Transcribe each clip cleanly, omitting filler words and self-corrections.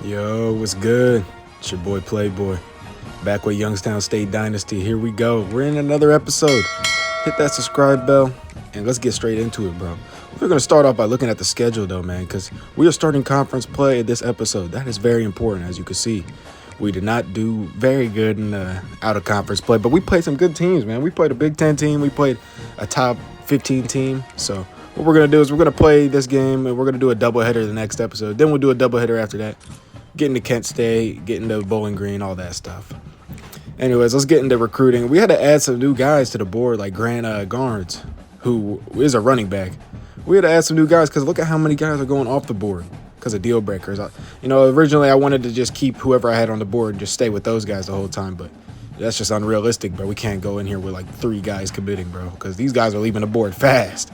Yo, what's good? It's your boy Playboy. Back with Youngstown State Dynasty. Here we go. We're in another episode. Hit that subscribe bell and let's get straight into it, bro. We're going to start off by looking at the schedule, though, man, because we are starting conference play this episode. That is very important, as you can see. We did not do very good in out-of-conference play, but we played some good teams, man. We played a Big Ten team. We played a top 15 team. So what we're going to do is we're going to play this game, and we're going to do a doubleheader the next episode. Then we'll do a doubleheader after that. Get into Kent State, get into Bowling Green, all that stuff. Anyways, let's get into recruiting. We had to add some new guys to the board, like Grant Garnes, who is a running back. We had to add some new guys because look at how many guys are going off the board because of deal breakers. Originally I wanted to just keep whoever I had on the board and just stay with those guys the whole time, but that's just unrealistic, bro. We can't go in here with like 3 guys committing, bro, because these guys are leaving the board fast.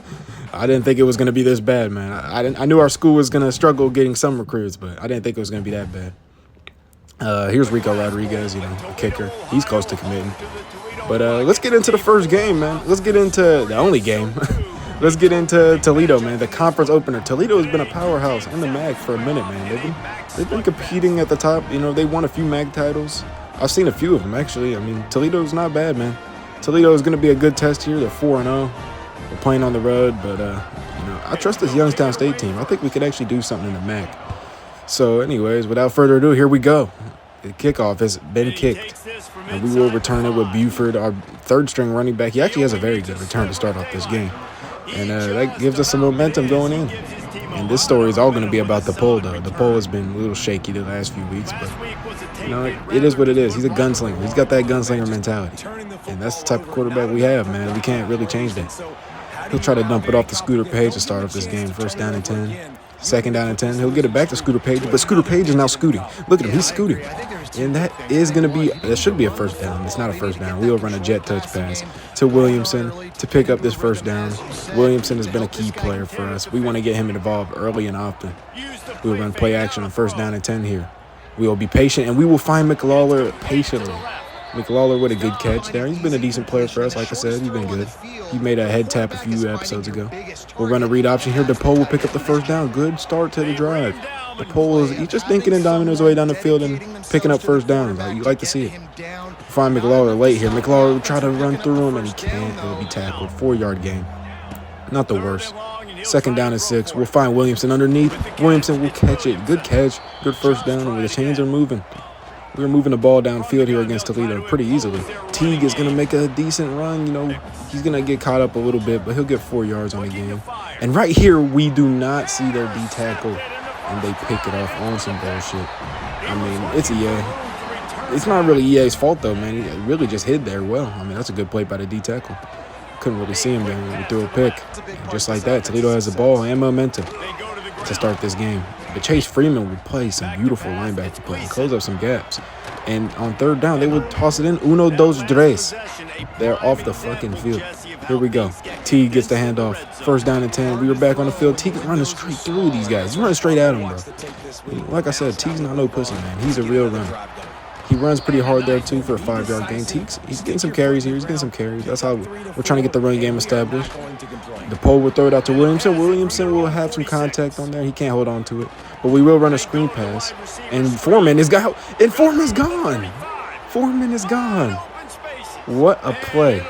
I didn't think it was going to be this bad, man. I knew our school was going to struggle getting some recruits, but I didn't think it was going to be that bad. Here's Rico Rodriguez, the kicker. He's close to committing. But let's get into the first game, man. Let's get into the only game. Let's get into Toledo, man. The conference opener. Toledo has been a powerhouse in the MAG for a minute, man. They've been competing at the top. They won a few MAG titles. I've seen a few of them, actually. Toledo's not bad, man. Toledo is going to be a good test here. They're 4-0. They're playing on the road, but I trust this Youngstown State team. I think we could actually do something in the MAC. So, anyways, without further ado, here we go. The kickoff has been kicked, and we will return it with Buford, our third-string running back. He actually has a very good return to start off this game, and that gives us some momentum going in. And this story is all going to be about the pole, though. The pole has been a little shaky the last few weeks, but it is what it is. He's a gunslinger. He's got that gunslinger mentality, and that's the type of quarterback we have, man. We can't really change that. He'll try to dump it off to Scooter Page to start off this game. First down and 10. Second down and 10. He'll get it back to Scooter Page, but Scooter Page is now scooting. Look at him. He's scooting. And that should be a first down. It's not a first down. We'll run a jet touch pass to Williamson to pick up this first down. Williamson has been a key player for us. We want to get him involved early and often. We'll run play action on first down and 10 here. We will be patient, and we will find McLawler patiently. McLawler with a good catch there. He's been a decent player for us. Like I said, he's been good. He made a head tap a few episodes ago. We'll run a read option here. DePole will pick up the first down. Good start to the drive. DePole he's just dinking and diming his way down the field and picking up first down. You like to see it. Find McLawler late here. McLawler will try to run through him, and he can't. He'll be tackled. 4-yard gain. Not the worst. Second down and 6. We'll find Williamson underneath. Williamson will catch it. Good catch. Good first down. And the chains are moving. We're moving the ball downfield here against Toledo pretty easily. Teague is going to make a decent run. He's going to get caught up a little bit, but he'll get 4 yards on the game. And right here, we do not see their D tackle, and they pick it off on some bullshit. It's EA. It's not really EA's fault, though, man. He really just hid there well. That's a good play by the D tackle. Couldn't really see him there when we threw a pick. And just like that, Toledo has the ball and momentum to start this game. But Chase Freeman would play some beautiful linebacker play and close up some gaps. And on third down, they would toss it in. Uno, dos, tres. They're off the fucking field. Here we go. Teague gets the handoff. First down and 10. We were back on the field. Teague is running straight through these guys. He's running straight at them, bro. Like I said, Teague's not no pussy, man. He's a real runner. He runs pretty hard there, too, for a 5-yard gain. He's getting some carries here. He's getting some carries. That's how we're trying to get the run game established. DePole will throw it out to Williamson. Williamson will have some contact on there. He can't hold on to it. But we will run a screen pass. And Foreman is gone. And Foreman's gone. Foreman is gone. What a play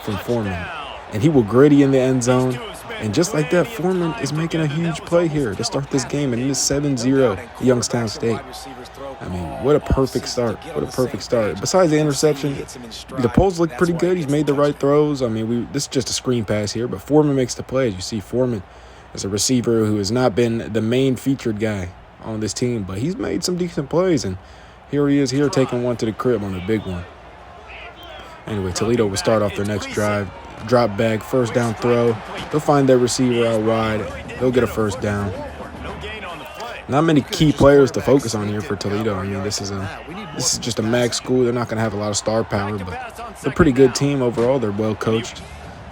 from Foreman. And he will gritty in the end zone. And just like that, Foreman is making a huge play here to start this game. And it is 7-0 Youngstown State. What a perfect start. What a perfect start. Besides the interception, the polls look pretty good. He's made the right throws. This is just a screen pass here, but Foreman makes the play. As you see, Foreman is a receiver who has not been the main featured guy on this team, but he's made some decent plays, and here he is here taking one to the crib on a big one. Anyway, Toledo will start off their next drive. Drop back, first down throw. They'll find their receiver out wide. They'll get a first down. Not many key players to focus on here for Toledo. This is just a MAG school. They're not going to have a lot of star power, but they're a pretty good team overall. They're well coached.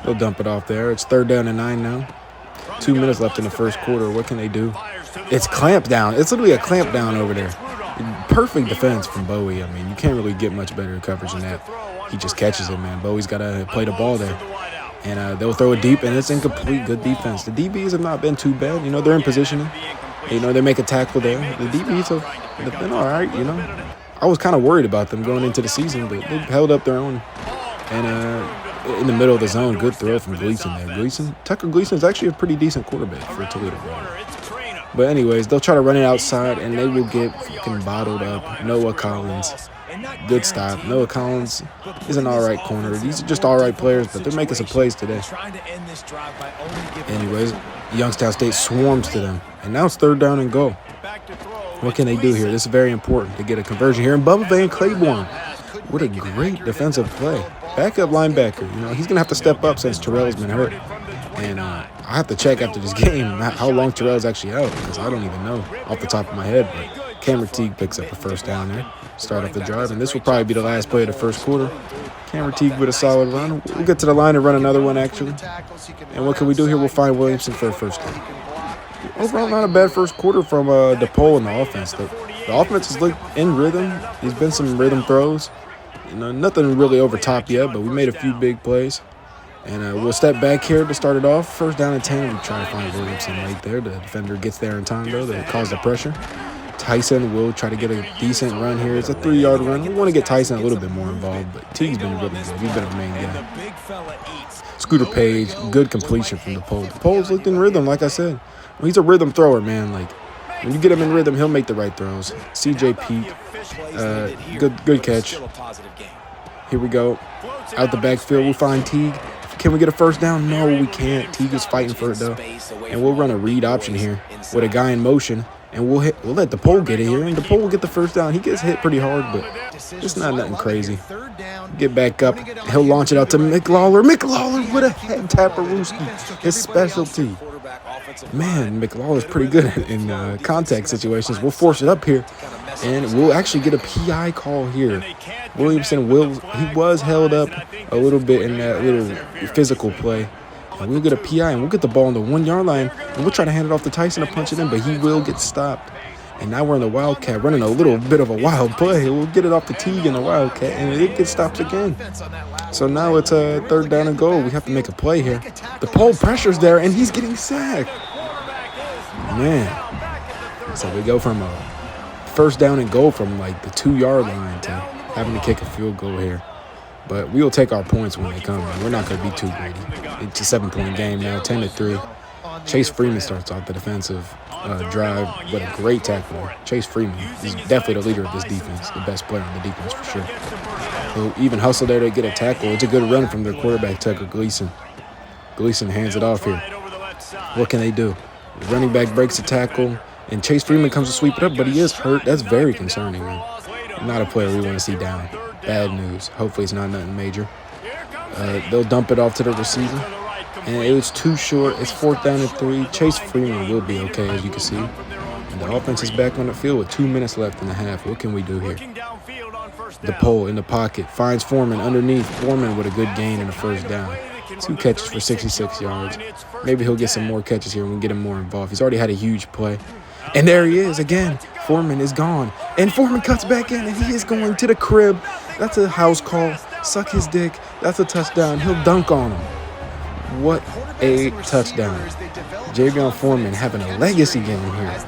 They'll dump it off there. It's third down and 9 now. 2 minutes left in the first quarter. What can they do? It's clamp down. It's literally a clamp down over there. Perfect defense from Bowie. You can't really get much better coverage than that. He just catches it, man. Bowie's got to play the ball there. And they'll throw it deep, and it's incomplete. Good defense. The DBs have not been too bad. They're in positioning. You know, they make a tackle there. The DBs have been all right, you know. I was kind of worried about them going into the season, but they held up their own. And in the middle of the zone, good throw from Gleason there. Tucker Gleason is actually a pretty decent quarterback for Toledo. But anyways, they'll try to run it outside, and they will get fucking bottled up. Noah Collins, good stop. Noah Collins is an all right corner. These are just all right players, but they're making some plays today. Anyways, Youngstown State swarms to them, and now it's 3rd down and goal. What can they do here? This is very important to get a conversion here. And Bubba Van Claiborne, what a great defensive play. Backup linebacker, you know, he's going to have to step up since Terrell's been hurt. And I have to check after this game how long Terrell's actually out, because I don't even know off the top of my head. But Cameron Teague picks up a 1st down there, start off the drive. And this will probably be the last play of the 1st quarter. Cameron Teague with a solid run. We'll get to the line and run another one, actually. And what can we do here? We'll find Williamson for a 1st down. Overall, not a bad 1st quarter from DePaul in the offense. The offense has looked in rhythm. There's been some rhythm throws. You know, nothing really over top yet, but we made a few big plays. And we'll step back here to start it off. 1st down and 10. We try to find Williamson right there. The defender gets there in time, though, to cause the pressure. Tyson will try to get a decent run here. It's a 3-yard run. We want to get Tyson a little bit more involved, but Teague's been really good. He's been a main guy. Scooter Page, good completion from DePaul. DePaul's looked in rhythm, like I said. Well, he's a rhythm thrower, man. Like, when you get him in rhythm, he'll make the right throws. CJ Pete, good catch. Here we go. Out the backfield, we'll find Teague. Can we get a 1st down? No, we can't. Teague is fighting for it, though. And we'll run a read option here with a guy in motion. And we'll let DePaul get it here. And DePaul will get the 1st down. He gets hit pretty hard, but it's not nothing crazy. Get back up. He'll launch it out to McLawler. McLawler with a head tapperooski. His specialty. Man, McLawler's pretty good in contact situations. We'll force it up here, and we'll actually get a PI call here. Williamson was held up a little bit in that little physical play. And we'll get a PI, and we'll get the ball on the 1-yard line, and we'll try to hand it off to Tyson to punch it in, but he will get stopped. And now we're in the Wildcat, running a little bit of a wild play. We'll get it off to Teague in the Wildcat, and it gets stopped again. So now it's a 3rd down and goal. We have to make a play here. DePaul pressure's there, and he's getting sacked. Man. So we go from a 1st down and goal from like the 2-yard line to having to kick a field goal here. But we will take our points when they come. We're not going to be too greedy. It's a 7-point game now, 10-3. Chase Freeman starts off the defensive drive. What a great tackle. Chase Freeman is definitely the leader of this defense, the best player on the defense for sure. He'll even hustle there to get a tackle. It's a good run from their quarterback, Tucker Gleason. Gleason hands it off here. What can they do? The running back breaks a tackle, and Chase Freeman comes to sweep it up, but he is hurt. That's very concerning, man. Not a player we want to see down. Bad news. Hopefully it's not nothing major. They'll dump it off to the receiver. And it was too short. It's 4th down and 3. Chase Freeman will be okay, as you can see. And the offense is back on the field with 2 minutes left in the half. What can we do here? DePaul in the pocket. Finds Foreman underneath. Foreman with a good gain in the 1st down. 2 catches for 66 yards. Maybe he'll get some more catches here when we get him more involved. He's already had a huge play. And there he is again. Foreman is gone. And Foreman cuts back in, and he is going to the crib. That's a house call. Suck his dick. That's a touchdown. He'll dunk on him. What a touchdown. Javion Foreman having a legacy game here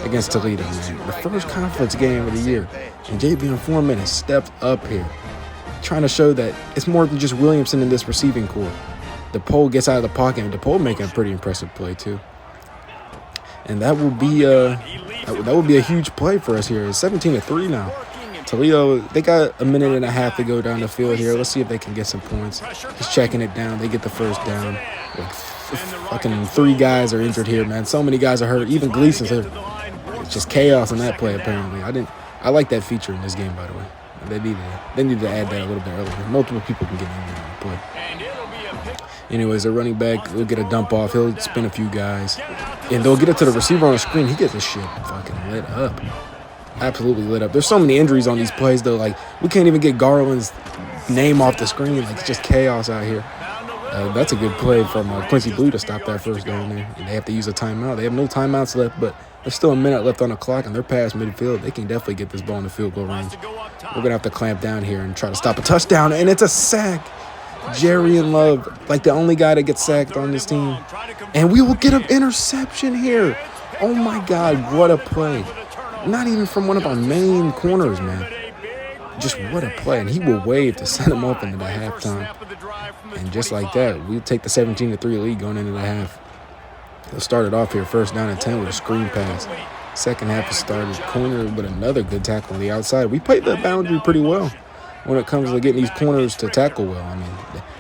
against Toledo, man. The first conference game of the year. And Javion Foreman has stepped up here, trying to show that it's more than just Williamson in this receiving corps. DePaul gets out of the pocket, and DePaul making a pretty impressive play too. And that will be a huge play for us here. It's 17-3 now. Toledo, they got a minute and a half to go down the field here. Let's see if they can get some points. He's checking it down. They get the 1st down. Like, fucking 3 guys are injured here, man. So many guys are hurt. Even Gleason's hurt. It's just chaos on that play, apparently. I like that feature in this game, by the way. They need to add that a little bit earlier. Multiple people can get injured on the play. Anyways, the running back will get a dump off. He'll spin a few guys. And they'll get it to the receiver on the screen. He gets this shit fucking lit up. Absolutely lit up. There's so many injuries on these plays, though. Like, we can't even get Garland's name off the screen. Like, it's just chaos out here. That's a good play from Quincy Blue to stop that 1st down there. And they have to use a timeout. They have no timeouts left, but there's still a minute left on the clock, and they're past midfield. They can definitely get this ball in the field goal range. We're going to have to clamp down here and try to stop a touchdown, and it's a sack. Jerry and Love, like the only guy that gets sacked on this team. And we will get an interception here. Oh, my God, what a play. Not even from one of our main corners, man. Just what a play. And he will wave to send him up into the halftime. And just like that, we'll take the 17-3 lead going into the half. They'll start it off here, first down and 10 with a screen pass. Second half has started. Corner with another good tackle on the outside. We played the boundary pretty well when it comes to getting these corners to tackle well. I mean,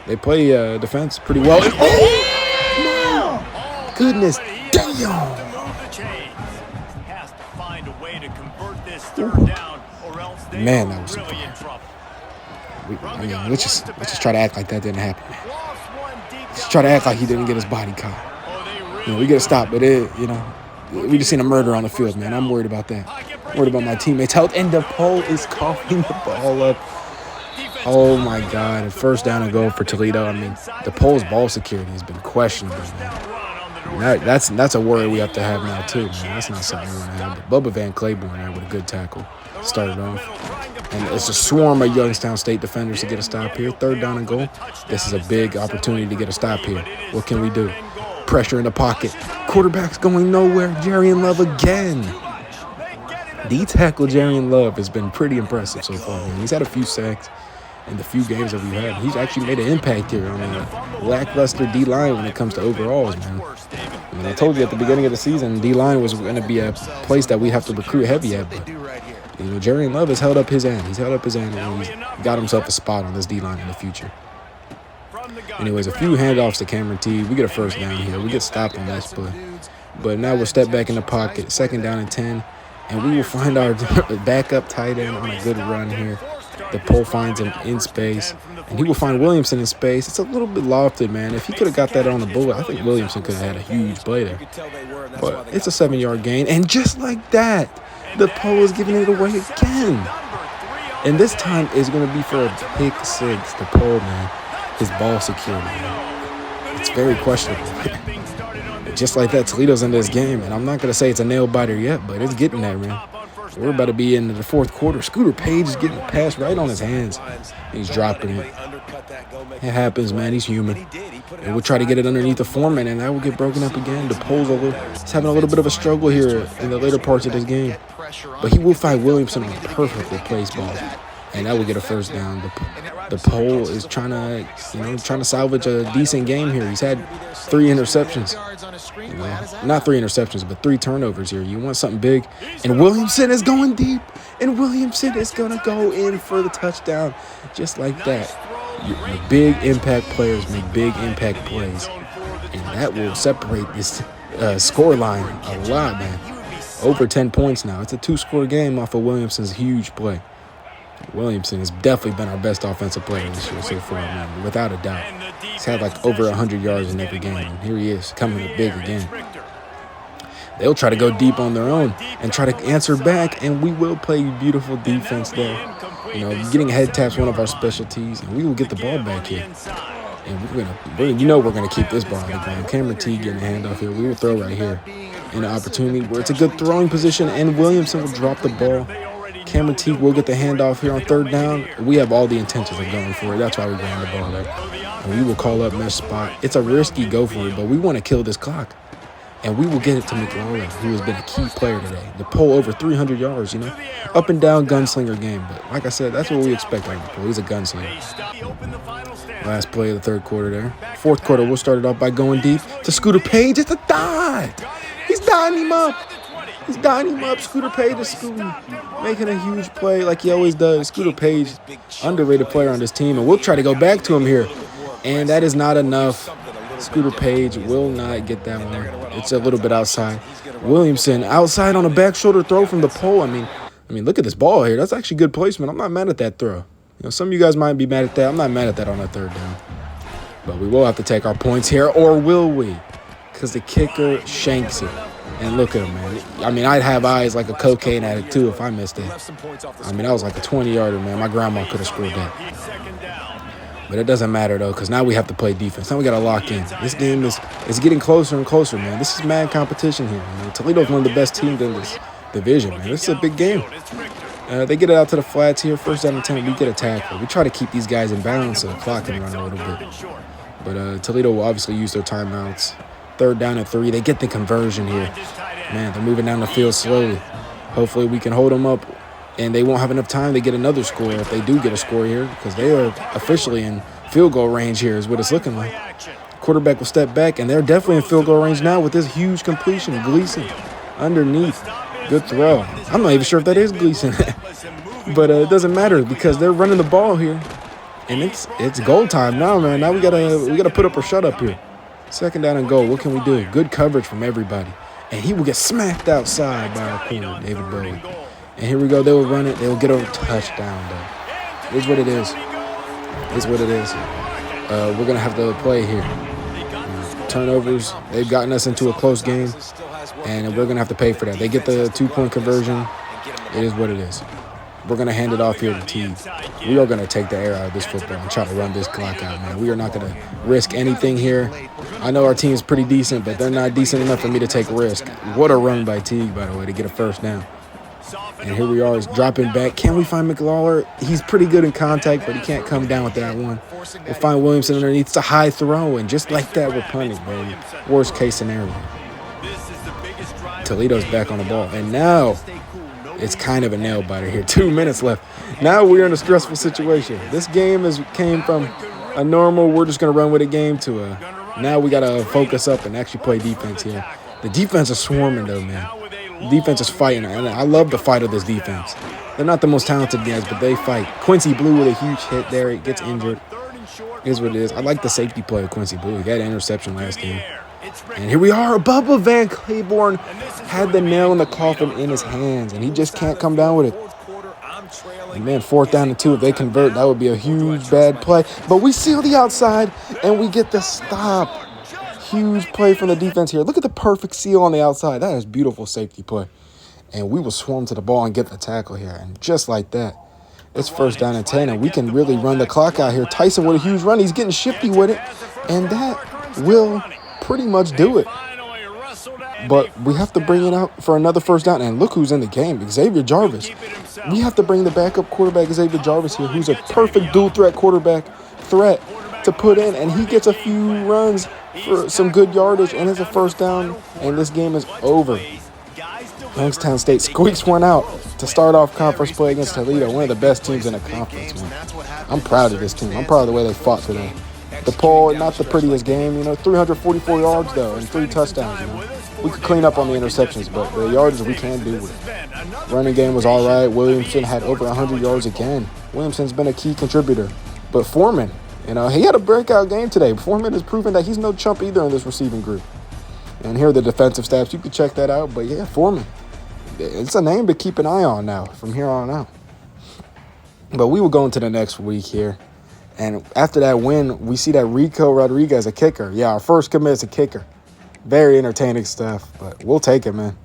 they play defense pretty well. And, oh, my goodness, damn. Man, that was super. Let's just try to act like that didn't happen, man. Let's try to act like he didn't get his body caught. We get a stop, but we just seen a murder on the field, man. I'm worried about that. I'm worried about my teammates' health. And DePaul is coughing the ball up. Oh, my God. And first down and goal for Toledo. I mean, DePaul's ball security has been questionable, man. That's a worry we have to have now, too, man. That's not something we want to have. But Bubba Van Claiborne there with a good tackle. Started off. And it's a swarm of Youngstown State defenders to get a stop here. Third down and goal. This is a big opportunity to get a stop here. What can we do? Pressure in the pocket. Quarterback's going nowhere. Jarian Love again. D tackle Jarian Love has been pretty impressive so far, man. He's had a few sacks in the few games that we've had. He's actually made an impact here on a lackluster D-line when it comes to overalls, man. I mean, I told you at the beginning of the season, D-line was going to be a place that we have to recruit heavy at, but Jarian Love has held up his end. He's held up his end, and he's got himself a spot on this D-line in the future. Anyways, a few handoffs to Cameron T. We get a first down here. We get stopped on this, but now we'll step back in the pocket. Second down and 10, and we will find our backup tight end on a good run here. The pole finds him in space, and he will find Williamson in space. It's a little bit lofted, man. If he could have got that on the bullet, I think Williamson could have had a huge play there. But it's a 7-yard gain, and just like that, the pole is giving it away again. And this time is going to be for a pick six. The pole, man. His ball security, man. It's very questionable. Just like that, Toledo's in this game, and I'm not going to say it's a nail-biter yet, but it's getting there, man. We're about to be into the fourth quarter. Scooter Page is getting the pass right on his hands. He's dropping it. It happens, man. He's human. And we'll try to get it underneath the foreman, and that will get broken up again. DePaul's he's having a little bit of a struggle here in the later parts of this game. But he will find Williamson on a perfectly placed ball, and that will get a first down. DePaul is trying to salvage a decent game here. He's had 3 interceptions. Not 3 interceptions, but 3 turnovers here. You want something big. And Williamson is going deep. And Williamson is going to go in for the touchdown. Just like that. Your big impact players make big impact plays. And that will separate this score line a lot, man. Over 10 points now. It's a 2-score game off of Williamson's huge play. Williamson has definitely been our best offensive player this year so far, man, without a doubt. He's had like over 100 yards in every game, and here he is coming up big again. They'll try to go deep on their own and try to answer back, and we will play beautiful defense there. Getting head taps one of our specialties, and we will get the ball back here. And we're gonna keep this ball on the ground. Cameron T getting a handoff here. We will throw right here in an opportunity where it's a good throwing position, and Williamson will drop the ball. Cameron T will get the handoff here on third down. We have all the intentions of going for it. That's why we ran the ball there. And we will call up mesh spot. It's a risky go for it, but we want to kill this clock. And we will get it to McLaurin, who has been a key player today. The pull over 300 yards, Up and down gunslinger game. But like I said, that's what we expect out of the pull. He's a gunslinger. Last play of the third quarter there. Fourth quarter, we'll start it off by going deep to Scooter Page. It's a dive. He's diving him up. He's diving him up. Scooter Page is scooting, making a huge play like he always does. Scooter Page, underrated player on this team. And we'll try to go back to him here. And that is not enough. Scooter Page will not get that one. It's a little bit outside. Williamson outside on a back shoulder throw from the pole. I mean, look at this ball here. That's actually good placement. I'm not mad at that throw. Some of you guys might be mad at that. I'm not mad at that on a third down. But we will have to take our points here, or will we? Because the kicker shanks it. And look at him, man. I'd have eyes like a cocaine addict, too, if I missed it. That was like a 20-yarder, man. My grandma could have scored that. But it doesn't matter, though, because now we have to play defense. Now we got to lock in. This game is getting closer and closer, man. This is mad competition here. Toledo's one of the best teams in this division, man. This is a big game. They get it out to the flats here. First down and 10, we get a tackle. We try to keep these guys in balance so the clock can run a little bit. But Toledo will obviously use their timeouts. Third down and 3. They get the conversion here. Man, they're moving down the field slowly. Hopefully we can hold them up, and they won't have enough time to get another score if they do get a score here, because they are officially in field goal range here is what it's looking like. Quarterback will step back, and they're definitely in field goal range now with this huge completion. Gleason underneath. Good throw. I'm not even sure if that is Gleason. But it doesn't matter because they're running the ball here. And it's goal time now, man. Now we gotta put up or shut up here. 2nd down and goal. What can we do? Good coverage from everybody. And he will get smacked outside by our corner, David Bowie. And here we go. They will run it. They will get a touchdown, though. It's what it is. It's what it is. We're going to have to play here. Turnovers. They've gotten us into a close game, and we're going to have to pay for that. They get the 2-point conversion. It is what it is. We're going to hand it off here to Teague. We are going to take the air out of this football and try to run this clock out, man. We are not going to risk anything here. I know our team's pretty decent, but they're not decent enough for me to take a risk. What a run by Teague, by the way, to get a 1st down. And here we are, is dropping back. Can we find McLawler? He's pretty good in contact, but he can't come down with that one. We'll find Williamson underneath. It's a high throw, and just like that, we're punting, baby. Worst case scenario. Toledo's back on the ball, and now it's kind of a nail-biter here. 2 minutes left. Now we're in a stressful situation. This game came from a normal, we're just going to run with a game to a now we got to focus up and actually play defense here. The defense is swarming, though, man. Defense is fighting, and I love the fight of this defense. They're not the most talented guys, but they fight. Quincy Blue with a huge hit there. He gets injured. Here's what it is. I like the safety play of Quincy Blue. He got an interception last game. And here we are. Bubba Van Claiborne had the nail in the coffin in his hands, and he just can't come down with it. And man, 4th down and 2. If they convert, that would be a huge bad play. But we seal the outside, and we get the stop. Huge play from the defense here. Look at the perfect seal on the outside. That is beautiful safety play. And we will swarm to the ball and get the tackle here. And just like that, it's 1st down and 10, and we can really run the clock out here. Tyson with a huge run. He's getting shifty with it, and that will pretty much do it. But we have to bring it out for another 1st down. And look who's in the game, Xavier Jarvis. We have to bring the backup quarterback, Xavier Jarvis, here, who's a perfect dual-threat quarterback to put in. And he gets a few runs for some good yardage, and it's a 1st down, and this game is over. Youngstown State squeaks one out to start off conference play against Toledo, one of the best teams in the conference, man. I'm proud of this team. I'm proud of the way they fought today. The poll, not the prettiest game, 344 yards, though, and 3 touchdowns, We could clean up on the interceptions, but the yardage we can do with it. Running game was all right. Williamson had over 100 yards again. Williamson's been a key contributor. But Foreman, he had a breakout game today. Foreman has proven that he's no chump either in this receiving group. And here are the defensive stats. You can check that out. But, yeah, Foreman, it's a name to keep an eye on now from here on out. But we will go into the next week here. And after that win, we see that Rico Rodriguez, a kicker. Yeah, our first commit is a kicker. Very entertaining stuff, but we'll take it, man.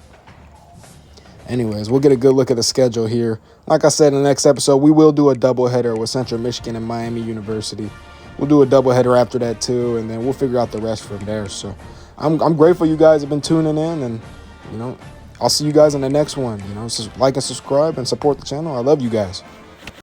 Anyways, we'll get a good look at the schedule here. Like I said in the next episode, we will do a doubleheader with Central Michigan and Miami University. We'll do a doubleheader after that, too, and then we'll figure out the rest from there. So I'm grateful you guys have been tuning in, and, I'll see you guys in the next one. Like and subscribe and support the channel. I love you guys.